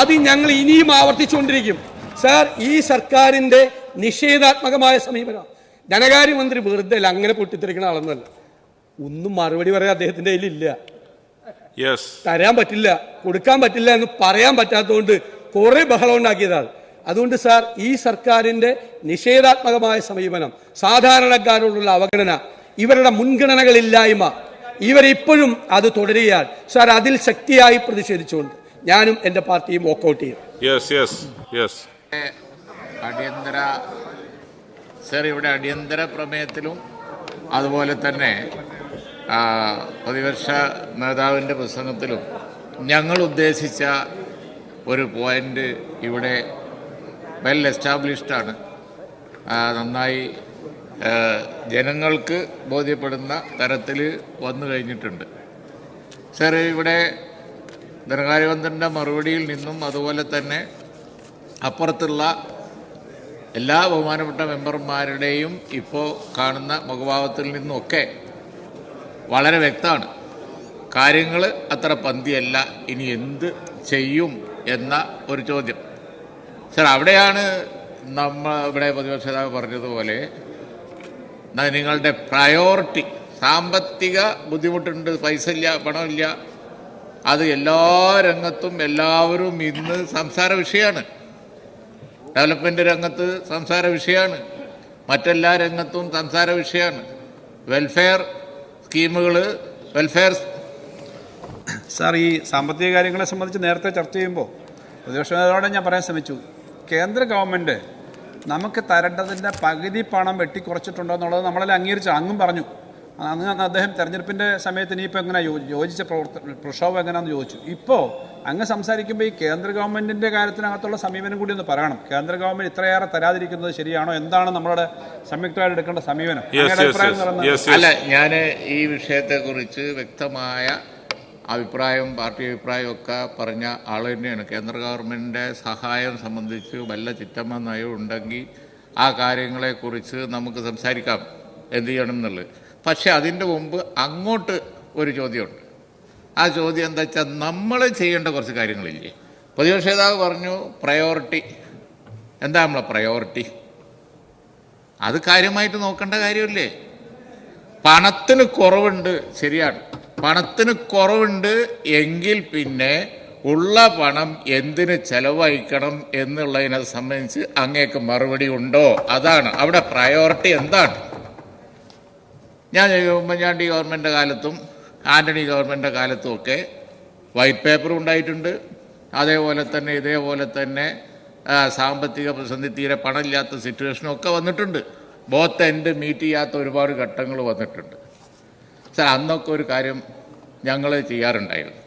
അത് ഞങ്ങൾ ഇനിയും ആവർത്തിച്ചുകൊണ്ടിരിക്കും. സാർ, ഈ സർക്കാരിന്റെ നിഷേധാത്മകമായ സമീപനം, ധനകാര്യമന്ത്രി വെറുതെ അല്ല, അങ്ങനെ പൊട്ടിത്തെറിക്കുന്ന ആളൊന്നുമല്ല. ഒന്നും മറുപടി പറയാൻ അദ്ദേഹത്തിന്റെ കയ്യിലില്ല. തരാൻ പറ്റില്ല, കൊടുക്കാൻ പറ്റില്ല എന്ന് പറയാൻ പറ്റാത്തതുകൊണ്ട് കുറെ ബഹളം ഉണ്ടാക്കിയതാണ്. അതുകൊണ്ട് സാർ, ഈ സർക്കാരിന്റെ നിഷേധാത്മകമായ സമീപനം, സാധാരണക്കാരോടുള്ള അവഗണന, ഇവരുടെ മുൻഗണനകളില്ലായ്മ, ഇവരിപ്പോഴും അത് തുടരുകയാണ്. സാർ, അതിൽ ശക്തിയായി പ്രതിഷേധിച്ചുകൊണ്ട് ഞാനും എൻ്റെ പാർട്ടിയും വോക്കൗട്ട് ചെയ്യും. ഇവിടെ അടിയന്തര പ്രമേയത്തിലും അതുപോലെ തന്നെ പ്രതിപക്ഷ നേതാവിൻ്റെ പ്രസംഗത്തിലും ഞങ്ങൾ ഉദ്ദേശിച്ച ഒരു പോയിന്റ് ഇവിടെ വെൽ എസ്റ്റാബ്ലിഷ്ഡാണ്. നന്നായി ജനങ്ങൾക്ക് ബോധ്യപ്പെടുന്ന തരത്തിൽ വന്നു കഴിഞ്ഞിട്ടുണ്ട്. സർ, ഇവിടെ ധനകാര്യമന്ത്രിൻ്റെ മറുപടിയിൽ നിന്നും അതുപോലെ തന്നെ അപ്പുറത്തുള്ള എല്ലാ ബഹുമാനപ്പെട്ട മെമ്പർമാരുടെയും ഇപ്പോൾ കാണുന്ന മുഖഭാവത്തിൽ നിന്നുമൊക്കെ വളരെ വ്യക്തമാണ്. കാര്യങ്ങൾ അത്ര പന്തിയല്ല. ഇനി എന്ത് ചെയ്യും എന്ന ഒരു ചോദ്യം. സർ, അവിടെയാണ് ഇവിടെ പ്രതിപക്ഷ നേതാവ് പറഞ്ഞതുപോലെ നിങ്ങളുടെ പ്രയോറിറ്റി, സാമ്പത്തിക ബുദ്ധിമുട്ടുണ്ട്, പൈസ ഇല്ല, പണമില്ല, അത് എല്ലാ രംഗത്തും എല്ലാവരും ഇന്ന് സംസാര വിഷയമാണ്. ഡെവലപ്മെൻറ്റ് രംഗത്ത് സംസാര വിഷയമാണ്, മറ്റെല്ലാ രംഗത്തും സംസാര വിഷയമാണ്. വെൽഫെയർ സ്കീമുകൾ, വെൽഫെയർ. സാർ, ഈ സാമ്പത്തിക കാര്യങ്ങളെ സംബന്ധിച്ച് നേരത്തെ ചർച്ച ചെയ്യുമ്പോൾ പ്രതിപക്ഷ നേതാവോടെ ഞാൻ പറയാൻ ശ്രമിച്ചു, കേന്ദ്ര ഗവൺമെൻറ് നമുക്ക് തരേണ്ടതിൻ്റെ പകുതി പണം വെട്ടിക്കുറച്ചിട്ടുണ്ടോ എന്നുള്ളത് നമ്മളെല്ലാം അംഗീകരിച്ചു. അങ്ങും പറഞ്ഞു. അന്ന് അദ്ദേഹം തെരഞ്ഞെടുപ്പിൻ്റെ സമയത്ത് ഇനിയിപ്പോൾ എങ്ങനെ യോജിച്ച പ്രക്ഷോഭം എങ്ങനെയാണെന്ന് ചോദിച്ചു. ഇപ്പോൾ അങ്ങ് സംസാരിക്കുമ്പോൾ ഈ കേന്ദ്ര ഗവൺമെൻറ്റിൻ്റെ കാര്യത്തിനകത്തുള്ള സമീപനം കൂടി ഒന്ന് പറയണം. കേന്ദ്ര ഗവൺമെൻറ് ഇത്രയേറെ തരാതിരിക്കുന്നത് ശരിയാണോ? എന്താണ് നമ്മുടെ സംയുക്തമായിട്ട് എടുക്കേണ്ട സമീപനം? അല്ല, ഞാൻ ഈ വിഷയത്തെക്കുറിച്ച് വ്യക്തമായ അഭിപ്രായം, പാർട്ടി അഭിപ്രായമൊക്കെ പറഞ്ഞ ആൾ തന്നെയാണ്. കേന്ദ്ര ഗവൺമെൻറ്റിൻ്റെ സഹായം സംബന്ധിച്ച് വല്ല ചിറ്റമ്മ നയം ഉണ്ടെങ്കിൽ ആ കാര്യങ്ങളെക്കുറിച്ച് നമുക്ക് സംസാരിക്കാം, എന്ത് ചെയ്യണം എന്നുള്ളത്. പക്ഷെ അതിൻ്റെ മുമ്പ് അങ്ങോട്ട് ഒരു ചോദ്യമുണ്ട്. ആ ചോദ്യം എന്താ വെച്ചാൽ, നമ്മൾ ചെയ്യേണ്ട കുറച്ച് കാര്യങ്ങളില്ലേ? പ്രതിപക്ഷ നേതാവ് പറഞ്ഞു പ്രയോറിറ്റി. എന്താ നമ്മളെ പ്രയോറിറ്റി? അത് കാര്യമായിട്ട് നോക്കേണ്ട കാര്യമില്ലേ? പണത്തിന് കുറവുണ്ട്, ശരിയാണ്. പണത്തിന് കുറവുണ്ട് എങ്കിൽ പിന്നെ ഉള്ള പണം എന്തിന് ചെലവഴിക്കണം എന്നുള്ളതിനെ സംബന്ധിച്ച് അങ്ങേക്ക് മറുപടി ഉണ്ടോ? അതാണ് അവിടെ പ്രയോറിറ്റി. എന്താണ്? ഞാൻ ഉമ്മൻചാണ്ടി ഗവൺമെൻറ് കാലത്തും ആൻ്റണി ഗവൺമെൻറ് കാലത്തും ഒക്കെ വൈറ്റ് പേപ്പർ ഉണ്ടായിട്ടുണ്ട്. അതേപോലെ തന്നെ ഇതേപോലെ തന്നെ സാമ്പത്തിക പ്രതിസന്ധി, തീരെ പണമില്ലാത്ത സിറ്റുവേഷനൊക്കെ വന്നിട്ടുണ്ട്. ബോത്ത് എൻഡ് മീറ്റ് ചെയ്യാത്ത ഒരുപാട് ഘട്ടങ്ങൾ വന്നിട്ടുണ്ട്. സാർ, അന്നൊക്കെ ഒരു കാര്യം ഞങ്ങൾ ചെയ്യാറുണ്ടായിരുന്നു,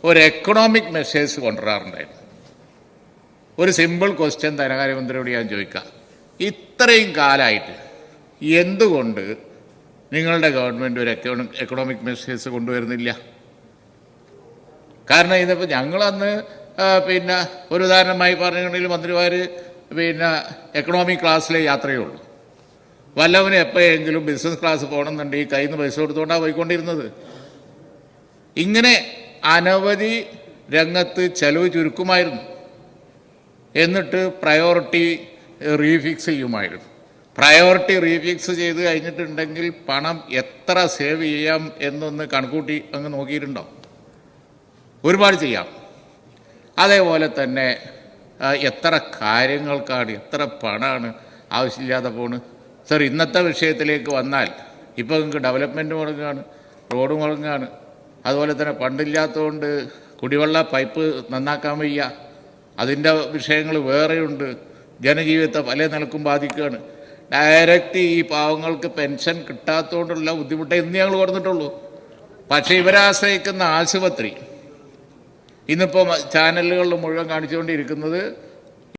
ഒരു എക്കണോമിക് മെഷേഴ്സ് കൊണ്ടുവരാറുണ്ടായിരുന്നു. ഒരു സിമ്പിൾ ക്വസ്റ്റ്യൻ ധനകാര്യമന്ത്രിയോട് ഞാൻ ചോദിക്കാം, ഇത്രയും കാലമായിട്ട് എന്തുകൊണ്ട് നിങ്ങളുടെ ഗവൺമെൻറ് ഒരു എക്കണോമിക് മെഷേഴ്സ് കൊണ്ടുവരുന്നില്ല? കാരണം ഇതിപ്പോൾ ഞങ്ങളന്ന് പിന്നെ ഒരു ഉദാഹരണമായി പറഞ്ഞിട്ടുണ്ടെങ്കിൽ മന്ത്രിമാർ എക്കണോമിക് ക്ലാസ്സിലെ യാത്രയുള്ളൂ. വല്ലവന് എപ്പോഴെങ്കിലും ബിസിനസ് ക്ലാസ് പോകണമെന്നുണ്ടെങ്കിൽ കയ്യിൽ നിന്ന് പൈസ കൊടുത്തുകൊണ്ടാണ് പോയിക്കൊണ്ടിരുന്നത്. ഇങ്ങനെ അനവധി രംഗത്ത് ചെലവ് ചുരുക്കുമായിരുന്നു. എന്നിട്ട് പ്രയോറിറ്റി റീഫിക്സ് ചെയ്യുമായിരുന്നു. പ്രയോറിറ്റി റീഫിക്സ് ചെയ്ത് കഴിഞ്ഞിട്ടുണ്ടെങ്കിൽ പണം എത്ര സേവ് ചെയ്യാം എന്നൊന്ന് കണക്കൂട്ടി അങ്ങ് നോക്കിയിട്ടുണ്ടോ? ഒരുപാട് ചെയ്യാം. അതേപോലെ തന്നെ എത്ര കാര്യങ്ങൾക്കാണ്, എത്ര പണമാണ് ആവശ്യമില്ലാതെ പോണ്. സർ, ഇന്നത്തെ വിഷയത്തിലേക്ക് വന്നാൽ ഇപ്പോൾ നിങ്ങൾക്ക് ഡെവലപ്മെൻറ്റ് മുടങ്ങുകയാണ്, റോഡ് മുടങ്ങുകയാണ്. അതുപോലെ തന്നെ ഫണ്ടില്ലാത്തതുകൊണ്ട് കുടിവെള്ള പൈപ്പ് നന്നാക്കാൻ വയ്യ, അതിൻ്റെ വിഷയങ്ങൾ വേറെയുണ്ട്. ജനജീവിതത്തെ പല നിലക്കും ബാധിക്കുകയാണ്. ഡയറക്റ്റ് ഈ പാവങ്ങൾക്ക് പെൻഷൻ കിട്ടാത്തതുകൊണ്ടുള്ള ബുദ്ധിമുട്ടേ ഇന്ന് ഞങ്ങൾ കൊടുത്തിട്ടുള്ളൂ. പക്ഷേ ഇവരാശ്രയിക്കുന്ന ആശുപത്രി ഇന്നിപ്പോൾ ചാനലുകളിൽ മുഴുവൻ കാണിച്ചുകൊണ്ടിരിക്കുന്നത്